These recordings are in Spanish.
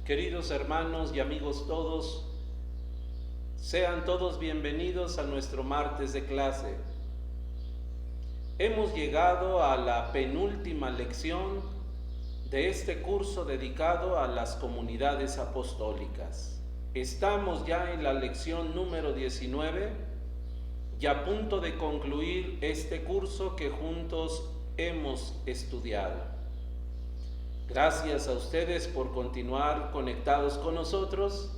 Queridos hermanos y amigos todos, sean todos bienvenidos a nuestro martes de clase. Hemos llegado a la penúltima lección de este curso dedicado a las comunidades apostólicas. Estamos ya en la lección número 19 y a punto de concluir este curso que juntos hemos estudiado. Gracias a ustedes por continuar conectados con nosotros.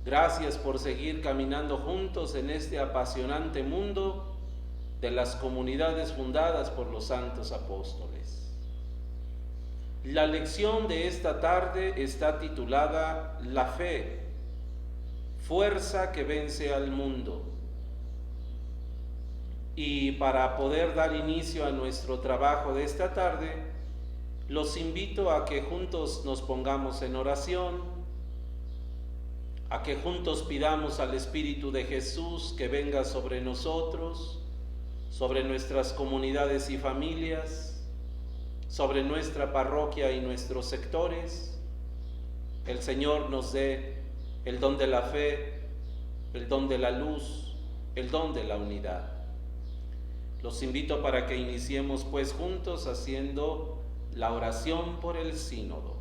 Gracias por seguir caminando juntos en este apasionante mundo de las comunidades fundadas por los santos apóstoles. La lección de esta tarde está titulada La fe, fuerza que vence al mundo. Y para poder dar inicio a nuestro trabajo de esta tarde, los invito a que juntos nos pongamos en oración, a que juntos pidamos al Espíritu de Jesús que venga sobre nosotros, sobre nuestras comunidades y familias, sobre nuestra parroquia y nuestros sectores. El Señor nos dé el don de la fe, el don de la luz, el don de la unidad. Los invito para que iniciemos pues juntos haciendo la oración por el sínodo.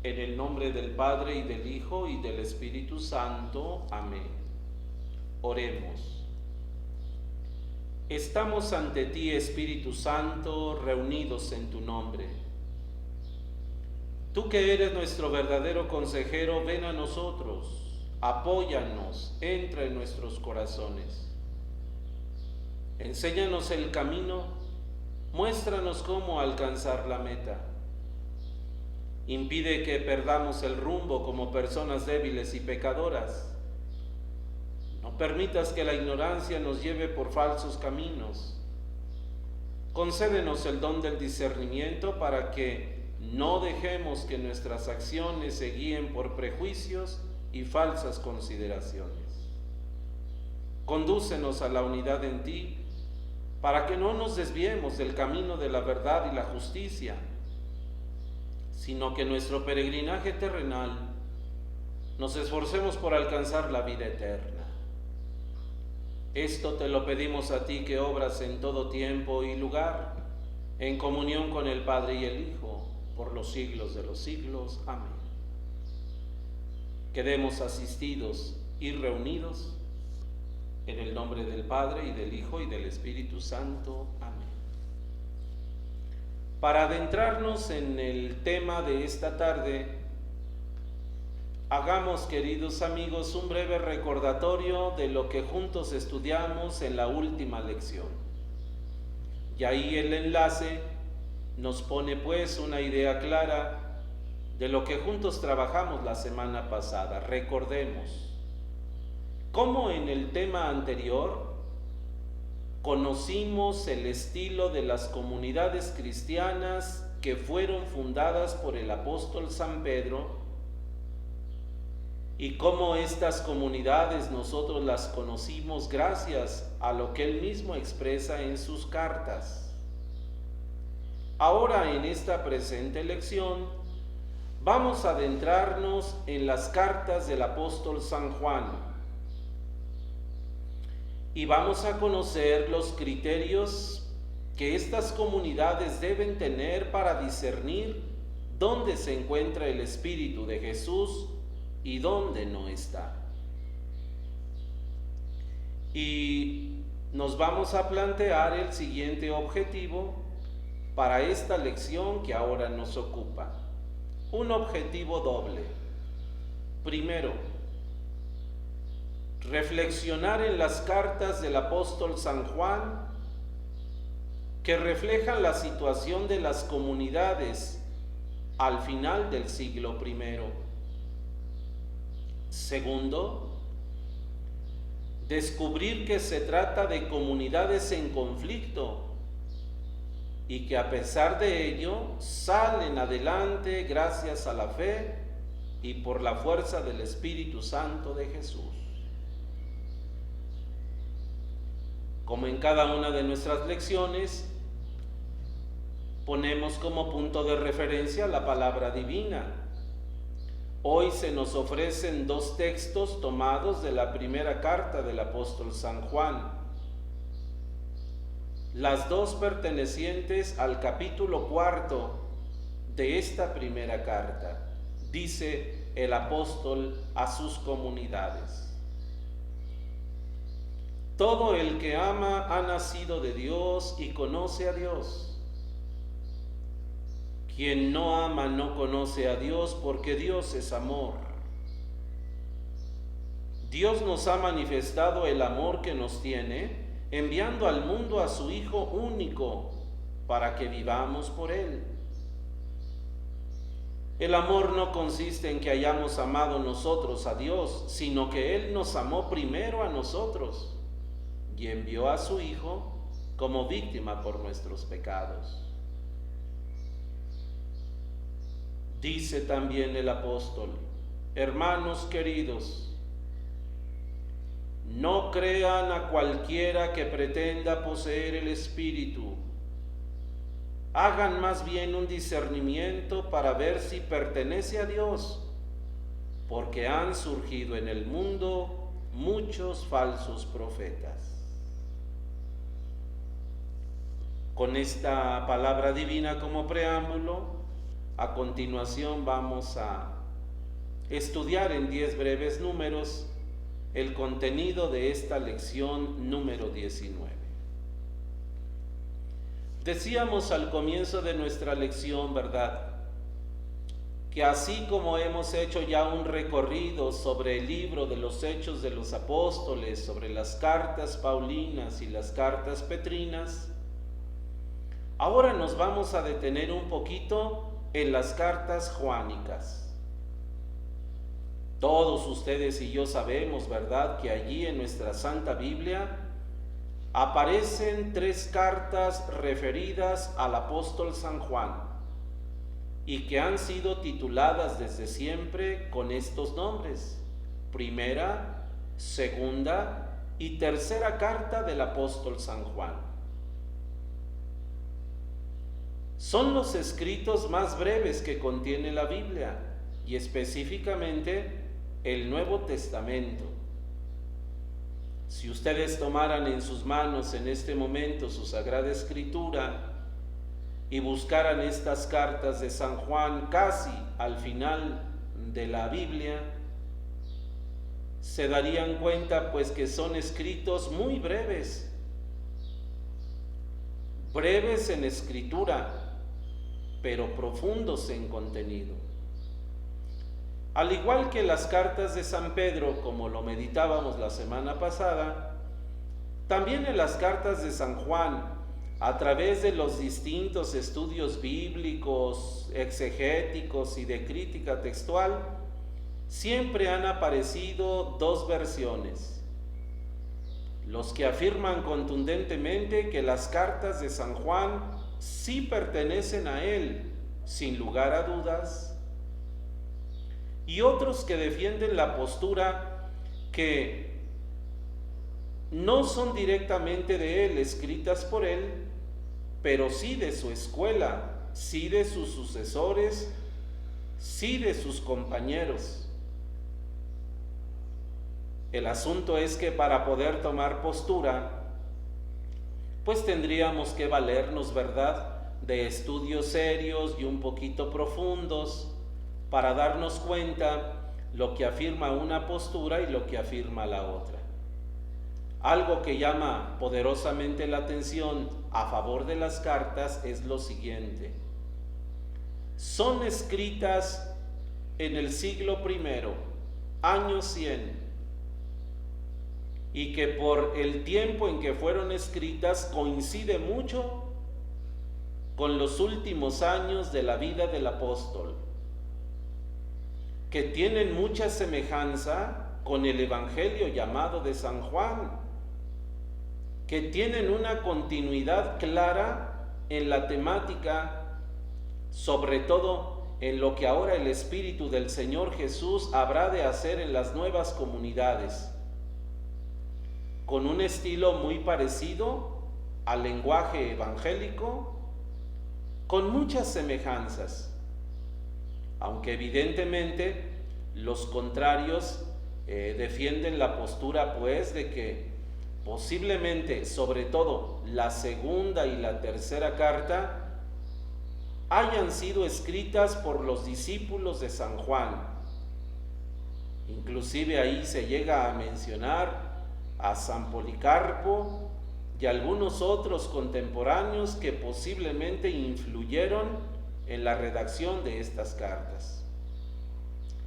En el nombre del Padre y del Hijo y del Espíritu Santo. Amén. Oremos. Estamos ante ti, Espíritu Santo, reunidos en tu nombre. Tú que eres nuestro verdadero consejero, ven a nosotros, apóyanos, entra en nuestros corazones. Enséñanos el camino. Muéstranos cómo alcanzar la meta. Impide que perdamos el rumbo como personas débiles y pecadoras. No permitas que la ignorancia nos lleve por falsos caminos. Concédenos el don del discernimiento para que no dejemos que nuestras acciones se guíen por prejuicios y falsas consideraciones. Condúcenos a la unidad en ti, para que no nos desviemos del camino de la verdad y la justicia, sino que en nuestro peregrinaje terrenal nos esforcemos por alcanzar la vida eterna. Esto te lo pedimos a ti que obras en todo tiempo y lugar, en comunión con el Padre y el Hijo, por los siglos de los siglos. Amén. Quedemos asistidos y reunidos en el nombre del Padre, y del Hijo, y del Espíritu Santo. Amén. Para adentrarnos en el tema de esta tarde, hagamos, queridos amigos, un breve recordatorio de lo que juntos estudiamos en la última lección. Y ahí el enlace nos pone pues una idea clara de lo que juntos trabajamos la semana pasada. Recordemos cómo en el tema anterior conocimos el estilo de las comunidades cristianas que fueron fundadas por el apóstol San Pedro, y cómo estas comunidades nosotros las conocimos gracias a lo que él mismo expresa en sus cartas. Ahora, en esta presente lección, vamos a adentrarnos en las cartas del apóstol San Juan, y vamos a conocer los criterios que estas comunidades deben tener para discernir dónde se encuentra el Espíritu de Jesús y dónde no está. Y nos vamos a plantear el siguiente objetivo para esta lección que ahora nos ocupa. Un objetivo doble. Primero, reflexionar en las cartas del apóstol San Juan que reflejan la situación de las comunidades al final del siglo I. Segundo, descubrir que se trata de comunidades en conflicto y que a pesar de ello salen adelante gracias a la fe y por la fuerza del Espíritu Santo de Jesús. Como en cada una de nuestras lecciones, ponemos como punto de referencia la palabra divina. Hoy se nos ofrecen dos textos tomados de la primera carta del apóstol San Juan, las dos pertenecientes al capítulo 4 de esta primera carta. Dice el apóstol a sus comunidades: todo el que ama ha nacido de Dios y conoce a Dios. Quien no ama no conoce a Dios, porque Dios es amor. Dios nos ha manifestado el amor que nos tiene, enviando al mundo a su Hijo único, para que vivamos por Él. El amor no consiste en que hayamos amado nosotros a Dios, sino que Él nos amó primero a nosotros y envió a su Hijo como víctima por nuestros pecados. Dice también el apóstol: hermanos queridos, no crean a cualquiera que pretenda poseer el Espíritu. Hagan más bien un discernimiento para ver si pertenece a Dios, porque han surgido en el mundo muchos falsos profetas. Con esta palabra divina como preámbulo, a continuación vamos a estudiar en 10 breves números el contenido de esta lección número 19. Decíamos al comienzo de nuestra lección, ¿verdad?, que así como hemos hecho ya un recorrido sobre el libro de los Hechos de los Apóstoles, sobre las cartas paulinas y las cartas petrinas, ahora nos vamos a detener un poquito en las cartas juánicas. Todos ustedes y yo sabemos, ¿verdad?, que allí en nuestra Santa Biblia aparecen 3 cartas referidas al apóstol San Juan y que han sido tituladas desde siempre con estos nombres: primera, segunda y tercera carta del apóstol San Juan. Son los escritos más breves que contiene la Biblia, y específicamente el Nuevo Testamento. Si ustedes tomaran en sus manos en este momento su Sagrada Escritura y buscaran estas cartas de San Juan casi al final de la Biblia, se darían cuenta pues que son escritos muy breves, breves en escritura, pero profundos en contenido. Al igual que las cartas de San Pedro, como lo meditábamos la semana pasada, también en las cartas de San Juan, a través de los distintos estudios bíblicos, exegéticos y de crítica textual, siempre han aparecido 2 versiones: los que afirman contundentemente que las cartas de San Juan sí pertenecen a él, sin lugar a dudas, y otros que defienden la postura que no son directamente de él, escritas por él, pero sí de su escuela, sí de sus sucesores, sí de sus compañeros. El asunto es que para poder tomar postura, pues tendríamos que valernos, ¿verdad?, de estudios serios y un poquito profundos para darnos cuenta lo que afirma una postura y lo que afirma la otra. Algo que llama poderosamente la atención a favor de las cartas es lo siguiente: son escritas en el siglo I, año 100, y que por el tiempo en que fueron escritas coincide mucho con los últimos años de la vida del apóstol, que tienen mucha semejanza con el Evangelio llamado de San Juan, que tienen una continuidad clara en la temática, sobre todo en lo que ahora el Espíritu del Señor Jesús habrá de hacer en las nuevas comunidades, con un estilo muy parecido al lenguaje evangélico, con muchas semejanzas, aunque evidentemente los contrarios defienden la postura pues de que posiblemente, sobre todo la segunda y la tercera carta, hayan sido escritas por los discípulos de San Juan. Inclusive ahí se llega a mencionar a San Policarpo y algunos otros contemporáneos que posiblemente influyeron en la redacción de estas cartas.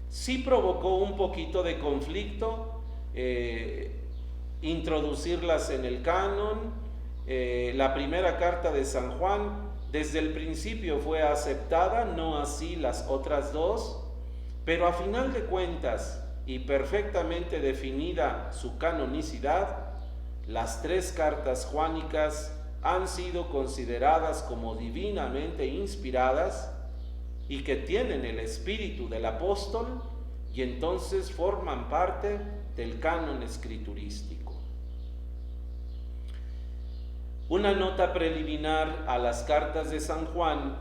Sí provocó un poquito de conflicto introducirlas en el canon. La primera carta de San Juan desde el principio fue aceptada, no así las otras dos, pero a final de cuentas y perfectamente definida su canonicidad, las tres cartas juánicas han sido consideradas como divinamente inspiradas y que tienen el espíritu del apóstol y entonces forman parte del canon escriturístico. Una nota preliminar a las cartas de San Juan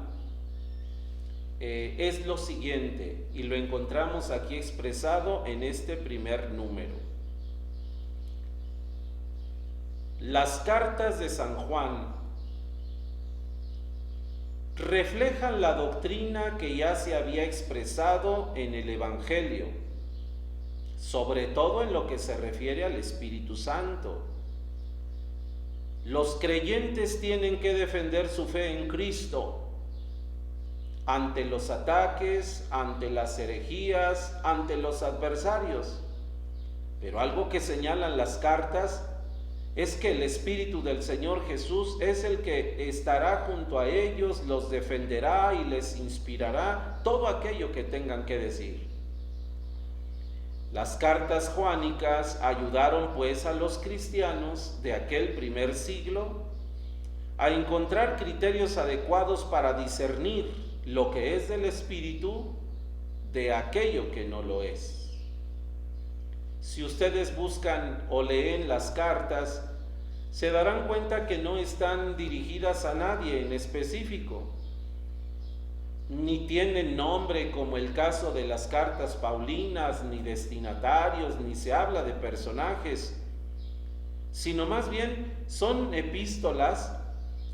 es lo siguiente, y lo encontramos aquí expresado en este primer número. Las cartas de San Juan reflejan la doctrina que ya se había expresado en el Evangelio, sobre todo en lo que se refiere al Espíritu Santo. Los creyentes tienen que defender su fe en Cristo ante los ataques, ante las herejías, ante los adversarios. Pero algo que señalan las cartas es que el Espíritu del Señor Jesús es el que estará junto a ellos, los defenderá y les inspirará todo aquello que tengan que decir. Las cartas juánicas ayudaron pues a los cristianos de aquel primer siglo a encontrar criterios adecuados para discernir lo que es del Espíritu de aquello que no lo es. Si ustedes buscan o leen las cartas, se darán cuenta que no están dirigidas a nadie en específico, ni tienen nombre como el caso de las cartas paulinas, ni destinatarios, ni se habla de personajes, sino más bien son epístolas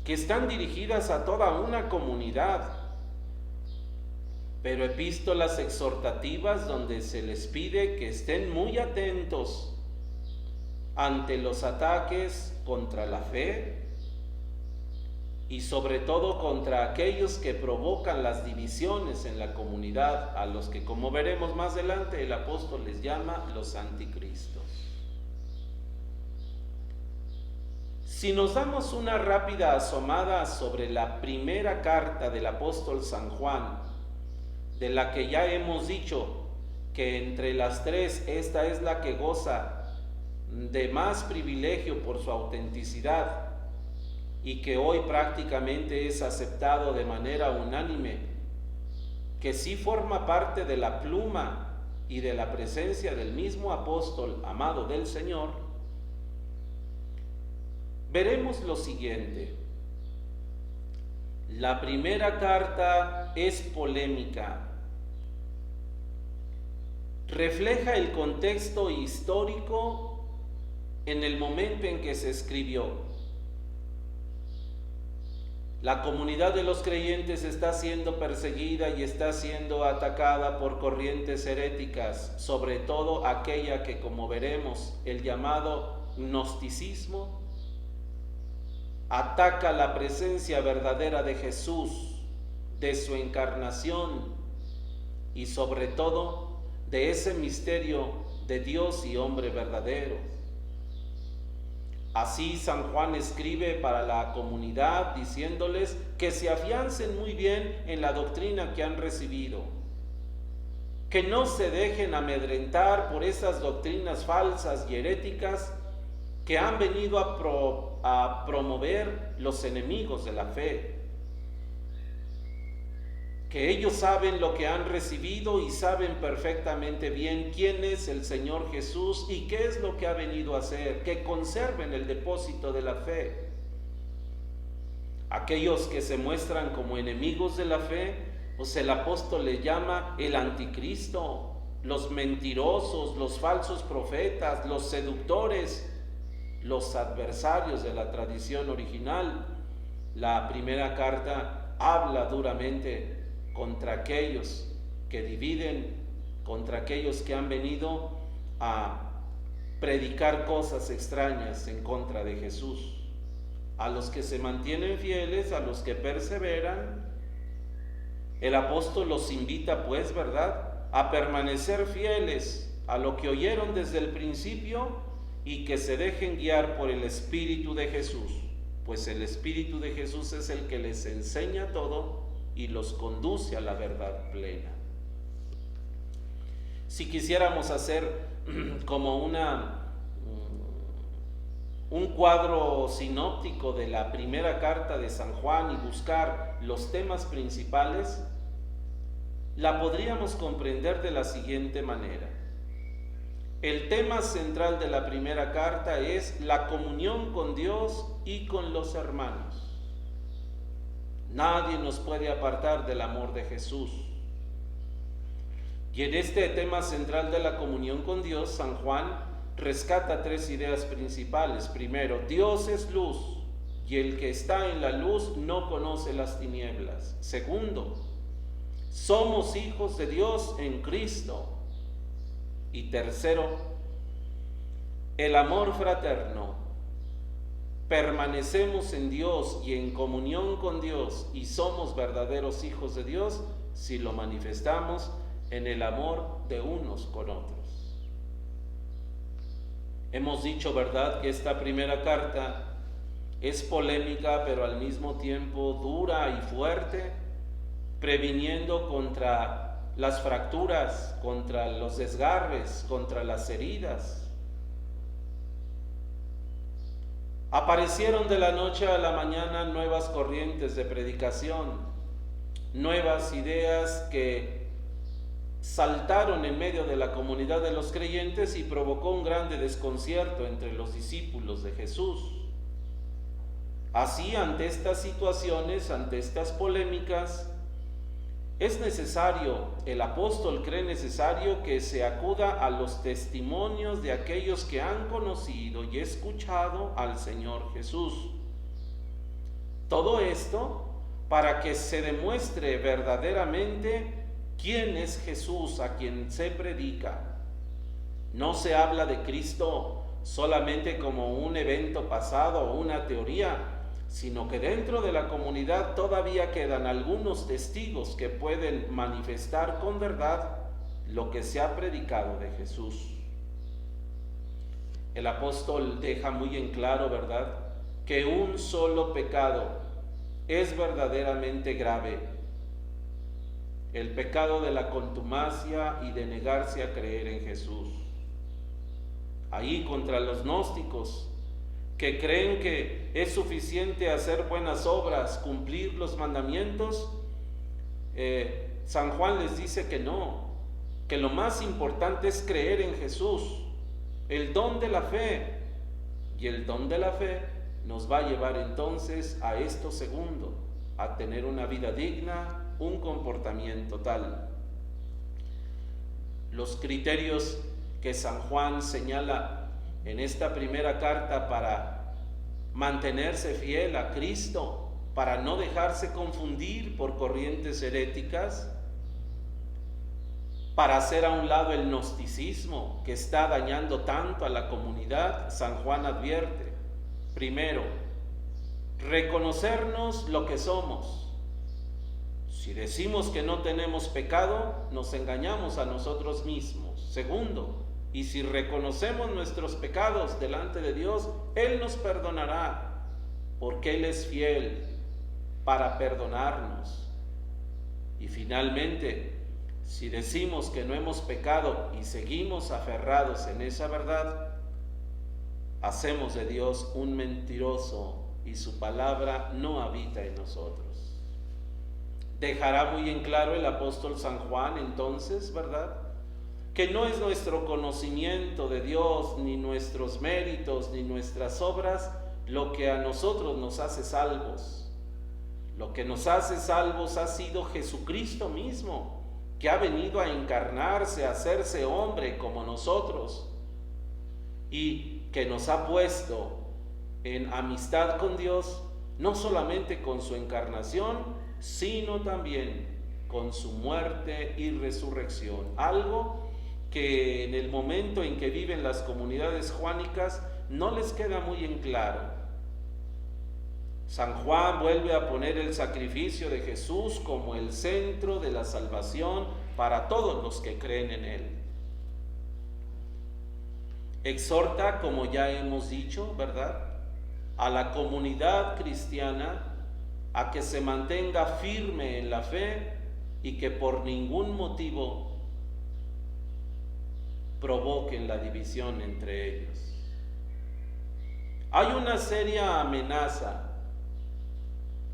que están dirigidas a toda una comunidad, pero epístolas exhortativas donde se les pide que estén muy atentos ante los ataques contra la fe y sobre todo contra aquellos que provocan las divisiones en la comunidad, a los que, como veremos más adelante, el apóstol les llama los anticristos. Si nos damos una rápida asomada sobre la primera carta del apóstol San Juan, de la que ya hemos dicho que entre las tres esta es la que goza de más privilegio por su autenticidad y que hoy prácticamente es aceptado de manera unánime, que sí forma parte de la pluma y de la presencia del mismo apóstol amado del Señor, veremos lo siguiente. La primera carta es polémica. Refleja el contexto histórico en el momento en que se escribió. La comunidad de los creyentes está siendo perseguida y está siendo atacada por corrientes heréticas, sobre todo aquella que, como veremos, el llamado gnosticismo, ataca la presencia verdadera de Jesús, de su encarnación y sobre todo de ese misterio de Dios y hombre verdadero. Así San Juan escribe para la comunidad diciéndoles que se afiancen muy bien en la doctrina que han recibido, que no se dejen amedrentar por esas doctrinas falsas y heréticas que han venido a promover los enemigos de la fe, que ellos saben lo que han recibido y saben perfectamente bien quién es el Señor Jesús y qué es lo que ha venido a hacer, que conserven el depósito de la fe. aquellos que se muestran como enemigos de la fe, pues el apóstol le llama el anticristo, los mentirosos, los falsos profetas, los seductores, los adversarios de la tradición original. La primera carta habla duramente contra aquellos que dividen, contra aquellos que han venido a predicar cosas extrañas en contra de Jesús. A los que se mantienen fieles, a los que perseveran, el apóstol los invita, pues, ¿verdad?, a permanecer fieles a lo que oyeron desde el principio y que se dejen guiar por el Espíritu de Jesús, pues el Espíritu de Jesús es el que les enseña todo y los conduce a la verdad plena. Si quisiéramos hacer como un cuadro sinóptico de la primera carta de San Juan y buscar los temas principales, la podríamos comprender de la siguiente manera. El tema central de la primera carta es la comunión con Dios y con los hermanos. Nadie nos puede apartar del amor de Jesús. Y en este tema central de la comunión con Dios, San Juan rescata tres ideas principales. Primero, Dios es luz y el que está en la luz no conoce las tinieblas. Segundo, somos hijos de Dios en Cristo. Y tercero, el amor fraterno. Permanecemos en Dios y en comunión con Dios y somos verdaderos hijos de Dios si lo manifestamos en el amor de unos con otros. Hemos dicho, ¿verdad?, que esta primera carta es polémica, pero al mismo tiempo dura y fuerte, previniendo contra las fracturas, contra los desgarres, contra las heridas. Aparecieron de la noche a la mañana nuevas corrientes de predicación, nuevas ideas que saltaron en medio de la comunidad de los creyentes y provocó un grande desconcierto entre los discípulos de Jesús. Así, ante estas situaciones, ante estas polémicas, es necesario, el apóstol cree necesario que se acuda a los testimonios de aquellos que han conocido y escuchado al Señor Jesús. Todo esto para que se demuestre verdaderamente quién es Jesús a quien se predica. No se habla de Cristo solamente como un evento pasado o una teoría, sino que dentro de la comunidad todavía quedan algunos testigos que pueden manifestar con verdad lo que se ha predicado de Jesús. El apóstol deja muy en claro, ¿verdad?, que un solo pecado es verdaderamente grave: el pecado de la contumacia y de negarse a creer en Jesús. Ahí contra los gnósticos, que creen que es suficiente hacer buenas obras, cumplir los mandamientos, San Juan les dice que no, que lo más importante es creer en Jesús, el don de la fe, y el don de la fe nos va a llevar entonces a esto segundo, a tener una vida digna, un comportamiento tal. Los criterios que San Juan señala en esta primera carta para mantenerse fiel a Cristo, para no dejarse confundir por corrientes heréticas, para hacer a un lado el gnosticismo que está dañando tanto a la comunidad, San Juan advierte: primero, reconocernos lo que somos. Si decimos que no tenemos pecado, nos engañamos a nosotros mismos. Segundo, y si reconocemos nuestros pecados delante de Dios, Él nos perdonará, porque Él es fiel para perdonarnos. Y finalmente, si decimos que no hemos pecado y seguimos aferrados en esa verdad, hacemos de Dios un mentiroso y su palabra no habita en nosotros. Dejará muy en claro el apóstol San Juan entonces, ¿verdad?, que no es nuestro conocimiento de Dios, ni nuestros méritos, ni nuestras obras lo que a nosotros nos hace salvos, Lo que nos hace salvos ha sido Jesucristo mismo, que ha venido a encarnarse, a hacerse hombre como nosotros, y que nos ha puesto en amistad con Dios, no solamente con su encarnación, sino también con su muerte y resurrección. Algo que en el momento en que viven las comunidades juánicas no les queda muy en claro. San Juan vuelve a poner el sacrificio de Jesús como el centro de la salvación para todos los que creen en Él. Exhorta, como ya hemos dicho, ¿verdad?, a la comunidad cristiana a que se mantenga firme en la fe y que por ningún motivo provoquen la división entre ellos. Hay una seria amenaza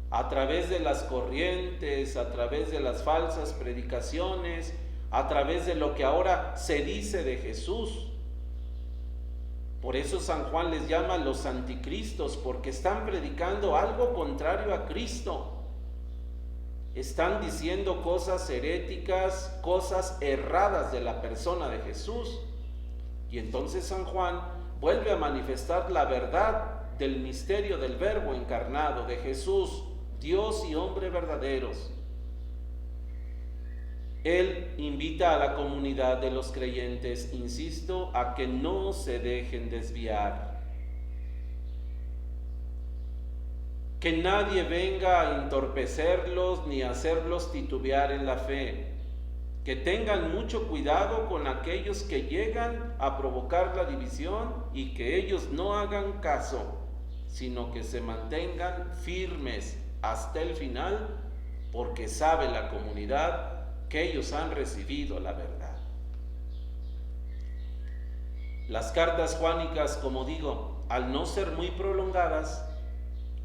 a través de las corrientes, a través de las falsas predicaciones, a través de lo que ahora se dice de Jesús. Por eso San Juan les llama los anticristos, porque están predicando algo contrario a Cristo. Están diciendo cosas heréticas, cosas erradas de la persona de Jesús. Y entonces San Juan vuelve a manifestar la verdad del misterio del Verbo encarnado, de Jesús, Dios y hombre verdaderos. Él invita a la comunidad de los creyentes, insisto, a que no se dejen desviar. Que nadie venga a entorpecerlos ni a hacerlos titubear en la fe. Que tengan mucho cuidado con aquellos que llegan a provocar la división y que ellos no hagan caso, sino que se mantengan firmes hasta el final, porque sabe la comunidad que ellos han recibido la verdad. Las cartas juánicas, como digo, al no ser muy prolongadas,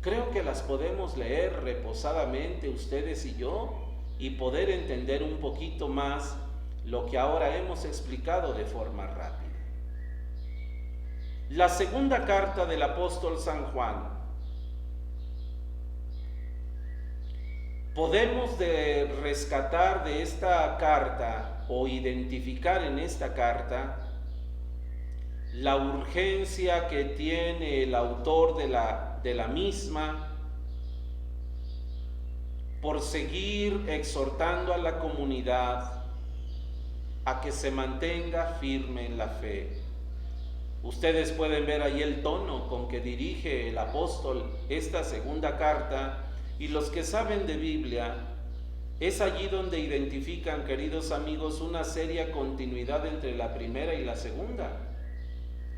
creo que las podemos leer reposadamente ustedes y yo y poder entender un poquito más lo que ahora hemos explicado de forma rápida. La segunda carta del apóstol San Juan. Podemos rescatar de esta carta o identificar en esta carta la urgencia que tiene el autor de la misma por seguir exhortando a la comunidad a que se mantenga firme en la fe. Ustedes pueden ver ahí el tono con que dirige el apóstol esta segunda carta. Y los que saben de Biblia, es allí donde identifican, queridos amigos, una seria continuidad entre la primera y la segunda.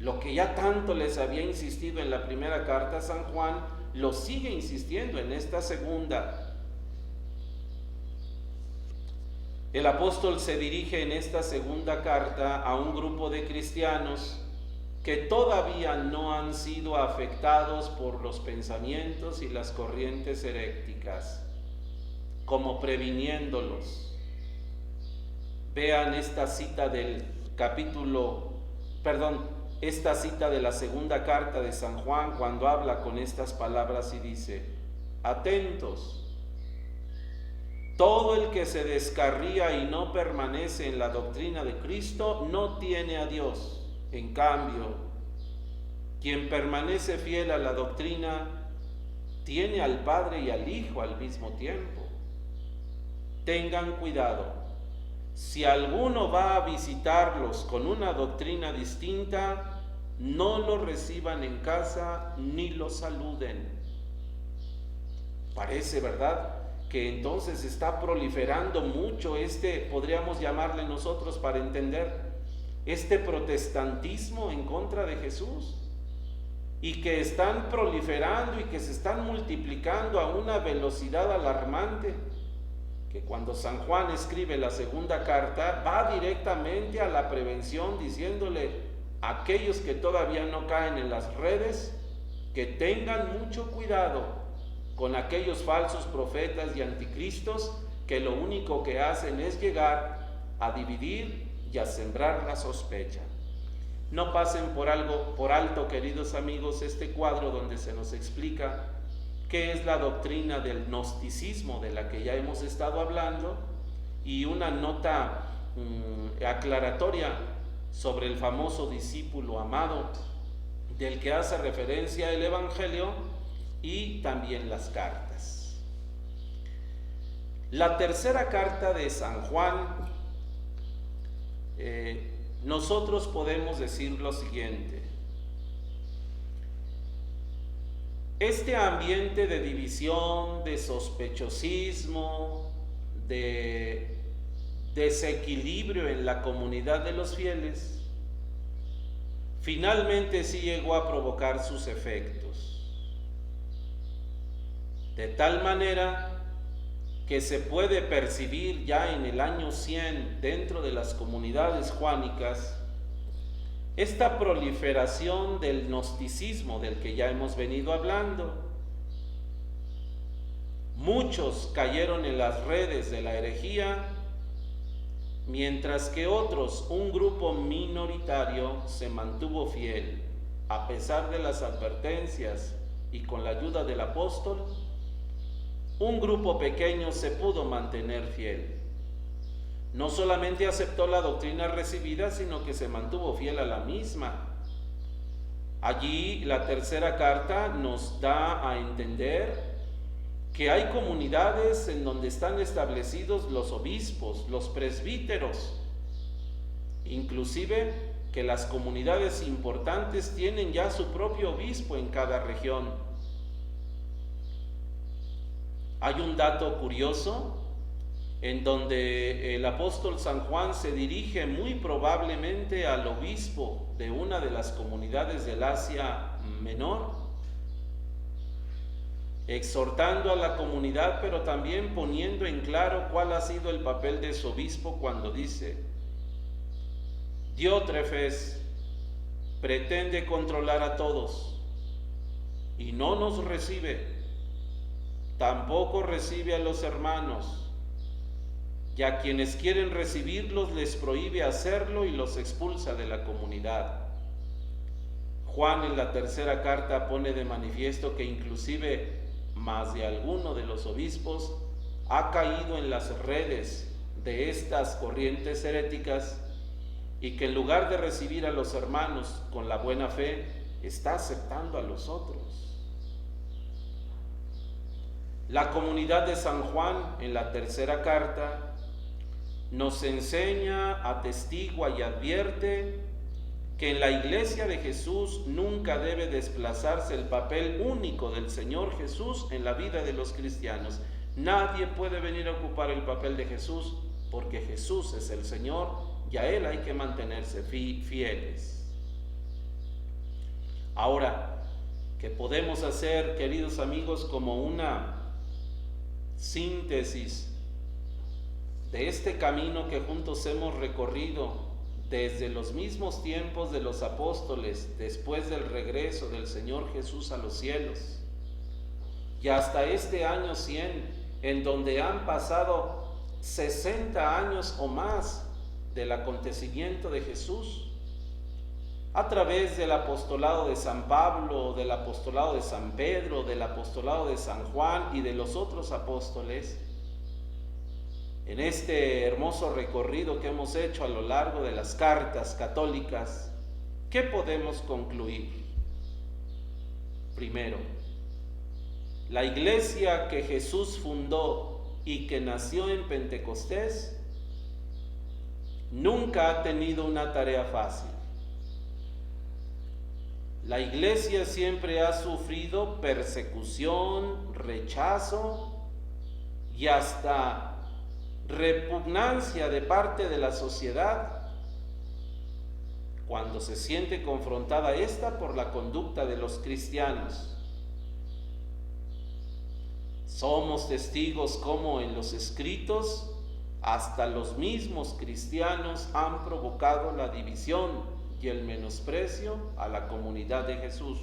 Lo que ya tanto les había insistido en la primera carta, San Juan lo sigue insistiendo en esta segunda. El apóstol se dirige en esta segunda carta a un grupo de cristianos que todavía no han sido afectados por los pensamientos y las corrientes heréticas, como previniéndolos. Vean esta cita esta cita de la segunda carta de San Juan cuando habla con estas palabras y dice: atentos, todo el que se descarría y no permanece en la doctrina de Cristo no tiene a Dios. En cambio, quien permanece fiel a la doctrina tiene al Padre y al Hijo al mismo tiempo. Tengan cuidado. Si alguno va a visitarlos con una doctrina distinta, no lo reciban en casa ni lo saluden. Parece, ¿verdad?, que entonces está proliferando mucho podríamos llamarle nosotros para entender, este protestantismo en contra de Jesús, y que están proliferando y que se están multiplicando a una velocidad alarmante, que cuando San Juan escribe la segunda carta va directamente a la prevención, diciéndole a aquellos que todavía no caen en las redes que tengan mucho cuidado con aquellos falsos profetas y anticristos que lo único que hacen es llegar a dividir y a sembrar la sospecha. No pasen por alto, queridos amigos, este cuadro donde se nos explica qué es la doctrina del gnosticismo de la que ya hemos estado hablando, y una nota aclaratoria sobre el famoso discípulo amado del que hace referencia el Evangelio y también las cartas. La tercera carta de San Juan, nosotros podemos decir lo siguiente: este ambiente de división, de sospechosismo, de desequilibrio en la comunidad de los fieles, finalmente sí llegó a provocar sus efectos, de tal manera que se puede percibir ya en el año 100 dentro de las comunidades juánicas esta proliferación del gnosticismo del que ya hemos venido hablando. Muchos cayeron en las redes de la herejía, mientras que otros, un grupo minoritario, se mantuvo fiel, a pesar de las advertencias y con la ayuda del apóstol. Un grupo pequeño se pudo mantener fiel. No solamente aceptó la doctrina recibida, sino que se mantuvo fiel a la misma. Allí la tercera carta nos da a entender que hay comunidades en donde están establecidos los obispos, los presbíteros, inclusive que las comunidades importantes tienen ya su propio obispo en cada región. Hay un dato curioso en donde el apóstol San Juan se dirige muy probablemente al obispo de una de las comunidades del Asia Menor, exhortando a la comunidad, pero también poniendo en claro cuál ha sido el papel de su obispo cuando dice: Diótrefes pretende controlar a todos y no nos recibe, tampoco recibe a los hermanos, y a quienes quieren recibirlos les prohíbe hacerlo y los expulsa de la comunidad. Juan en la tercera carta pone de manifiesto que inclusive más de alguno de los obispos ha caído en las redes de estas corrientes heréticas y que en lugar de recibir a los hermanos con la buena fe, está aceptando a los otros. La comunidad de San Juan en la tercera carta nos enseña, atestigua y advierte que en la Iglesia de Jesús nunca debe desplazarse el papel único del Señor Jesús en la vida de los cristianos. Nadie puede venir a ocupar el papel de Jesús, porque Jesús es el Señor y a Él hay que mantenerse fieles. Ahora, ¿qué podemos hacer, queridos amigos, como una síntesis de este camino que juntos hemos recorrido desde los mismos tiempos de los apóstoles, después del regreso del Señor Jesús a los cielos, y hasta este año 100, en donde han pasado 60 años o más del acontecimiento de Jesús, a través del apostolado de San Pablo, del apostolado de San Pedro, del apostolado de San Juan y de los otros apóstoles? En este hermoso recorrido que hemos hecho a lo largo de las cartas católicas, ¿qué podemos concluir? Primero, la iglesia que Jesús fundó y que nació en Pentecostés nunca ha tenido una tarea fácil. La iglesia siempre ha sufrido persecución, rechazo y hasta repugnancia de parte de la sociedad cuando se siente confrontada esta por la conducta de los cristianos. Somos testigos cómo en los escritos hasta los mismos cristianos han provocado la división y el menosprecio a la comunidad de Jesús.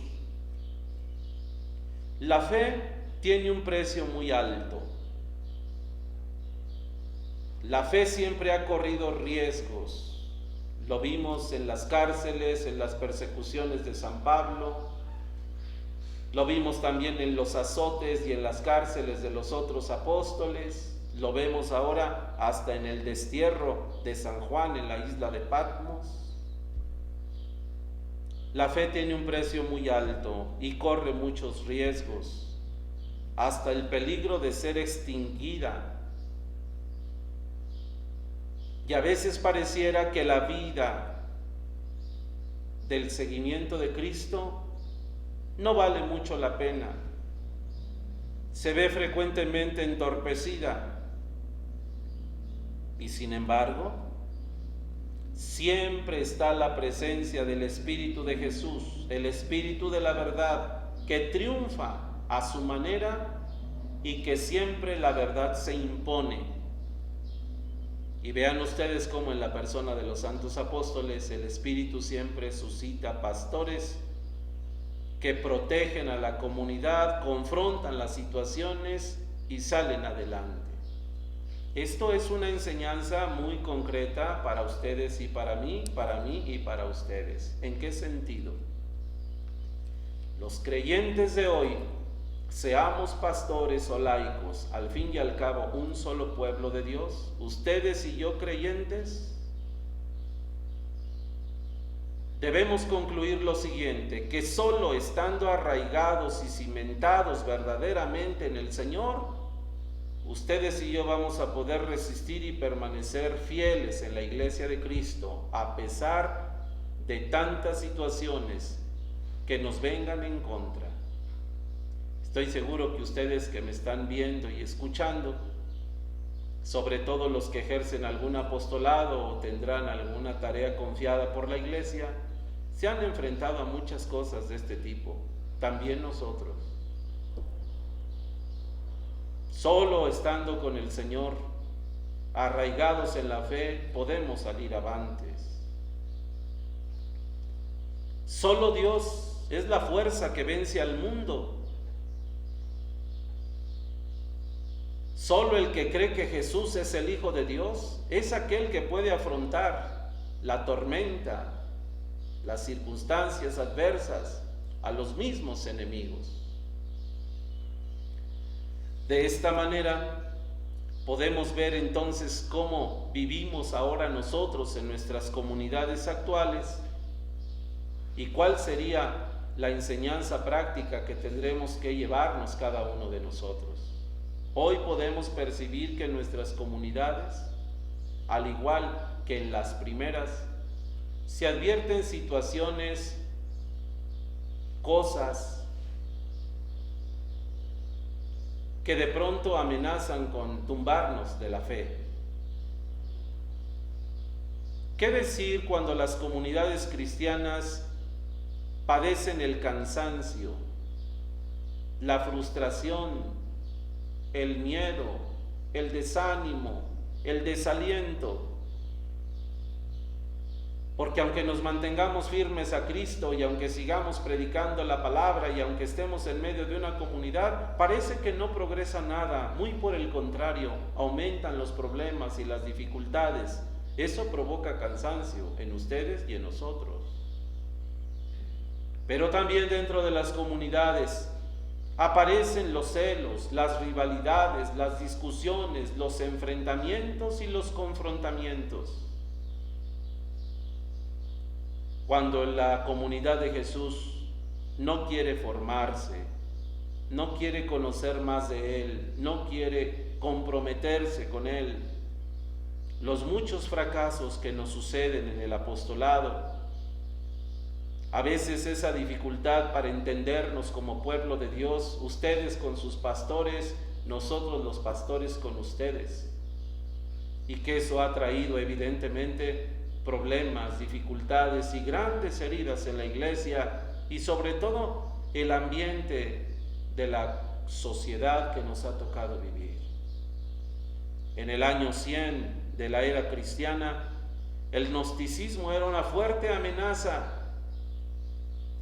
La fe tiene un precio muy alto. La fe siempre ha corrido riesgos. Lo vimos en las cárceles, en las persecuciones de San Pablo, Lo vimos también en los azotes y en las cárceles de los otros apóstoles. Lo vemos ahora hasta en el destierro de San Juan en la isla de Patmos. La fe tiene un precio muy alto y corre muchos riesgos, hasta el peligro de ser extinguida. Y a veces pareciera que la vida del seguimiento de Cristo no vale mucho la pena. Se ve frecuentemente entorpecida. Y sin embargo, siempre está la presencia del Espíritu de Jesús, el Espíritu de la verdad, que triunfa a su manera y que siempre la verdad se impone. Y vean ustedes cómo en la persona de los santos apóstoles el Espíritu siempre suscita pastores que protegen a la comunidad, confrontan las situaciones y salen adelante. Esto es una enseñanza muy concreta para ustedes y para mí y para ustedes. ¿En qué sentido? Los creyentes de hoy, seamos pastores o laicos, al fin y al cabo un solo pueblo de Dios, ustedes y yo creyentes, debemos concluir lo siguiente, que solo estando arraigados y cimentados verdaderamente en el Señor, ustedes y yo vamos a poder resistir y permanecer fieles en la Iglesia de Cristo, a pesar de tantas situaciones que nos vengan en contra. Estoy seguro que ustedes que me están viendo y escuchando, sobre todo los que ejercen algún apostolado o tendrán alguna tarea confiada por la Iglesia, se han enfrentado a muchas cosas de este tipo, también nosotros. Solo estando con el Señor, arraigados en la fe, podemos salir avantes. Solo Dios es la fuerza que vence al mundo. Solo el que cree que Jesús es el Hijo de Dios es aquel que puede afrontar la tormenta, las circunstancias adversas, a los mismos enemigos. De esta manera podemos ver entonces cómo vivimos ahora nosotros en nuestras comunidades actuales y cuál sería la enseñanza práctica que tendremos que llevarnos cada uno de nosotros. Hoy podemos percibir que en nuestras comunidades, al igual que en las primeras, se advierten situaciones, cosas que de pronto amenazan con tumbarnos de la fe. ¿Qué decir cuando las comunidades cristianas padecen el cansancio, la frustración, el miedo, el desánimo, el desaliento? Porque aunque nos mantengamos firmes a Cristo y aunque sigamos predicando la palabra y aunque estemos en medio de una comunidad, parece que no progresa nada, muy por el contrario, aumentan los problemas y las dificultades. Eso provoca cansancio en ustedes y en nosotros. Pero también dentro de las comunidades aparecen los celos, las rivalidades, las discusiones, los enfrentamientos y los confrontamientos. Cuando la comunidad de Jesús no quiere formarse, no quiere conocer más de Él, no quiere comprometerse con Él, los muchos fracasos que nos suceden en el apostolado, a veces esa dificultad para entendernos como pueblo de Dios, ustedes con sus pastores, nosotros los pastores con ustedes, y que eso ha traído evidentemente problemas, dificultades y grandes heridas en la iglesia y sobre todo el ambiente de la sociedad que nos ha tocado vivir. En el año 100 de la era cristiana, el gnosticismo era una fuerte amenaza.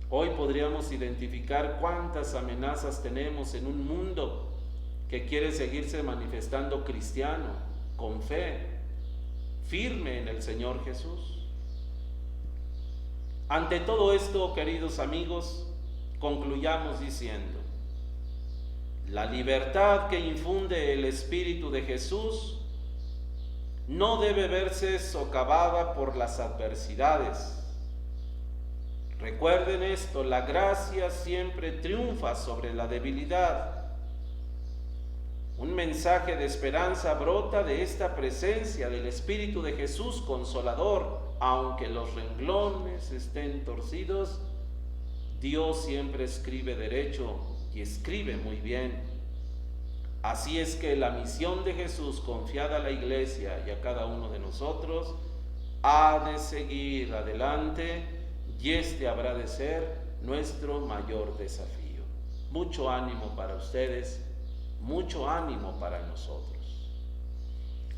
Hoy podríamos identificar cuántas amenazas tenemos en un mundo que quiere seguirse manifestando cristiano, con fe, firme en el Señor Jesús. Ante todo esto, queridos amigos, concluyamos diciendo: la libertad que infunde el Espíritu de Jesús no debe verse socavada por las adversidades. Recuerden esto, la gracia siempre triunfa sobre la debilidad. Un mensaje de esperanza brota de esta presencia del Espíritu de Jesús consolador. Aunque los renglones estén torcidos, Dios siempre escribe derecho y escribe muy bien. Así es que la misión de Jesús confiada a la Iglesia y a cada uno de nosotros ha de seguir adelante, y este habrá de ser nuestro mayor desafío. Mucho ánimo para ustedes, mucho ánimo para nosotros.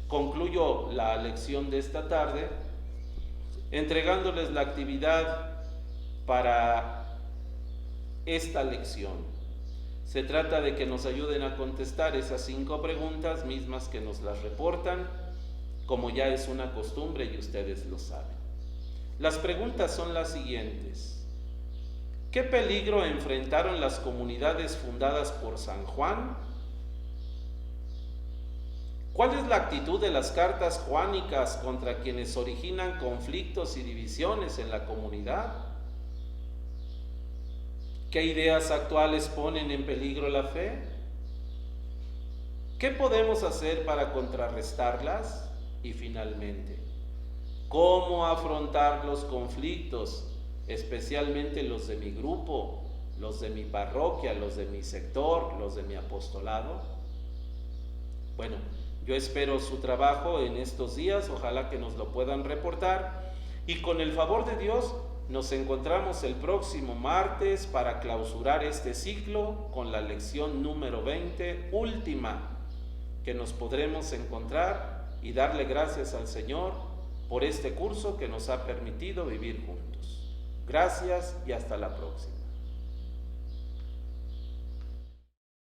Concluyo la lección de esta tarde entregándoles la actividad para esta lección. Se trata de que nos ayuden a contestar esas 5 preguntas mismas que nos las reportan, como ya es una costumbre y ustedes lo saben. Las preguntas son las siguientes: ¿qué peligro enfrentaron las comunidades fundadas por San Juan? ¿Cuál es la actitud de las cartas juánicas contra quienes originan conflictos y divisiones en la comunidad? ¿Qué ideas actuales ponen en peligro la fe? ¿Qué podemos hacer para contrarrestarlas? Y finalmente, ¿cómo afrontar los conflictos, especialmente los de mi grupo, los de mi parroquia, los de mi sector, los de mi apostolado? Bueno, yo espero su trabajo en estos días, ojalá que nos lo puedan reportar, y con el favor de Dios nos encontramos el próximo martes para clausurar este ciclo con la lección número 20, última, que nos podremos encontrar y darle gracias al Señor por este curso que nos ha permitido vivir juntos. Gracias y hasta la próxima.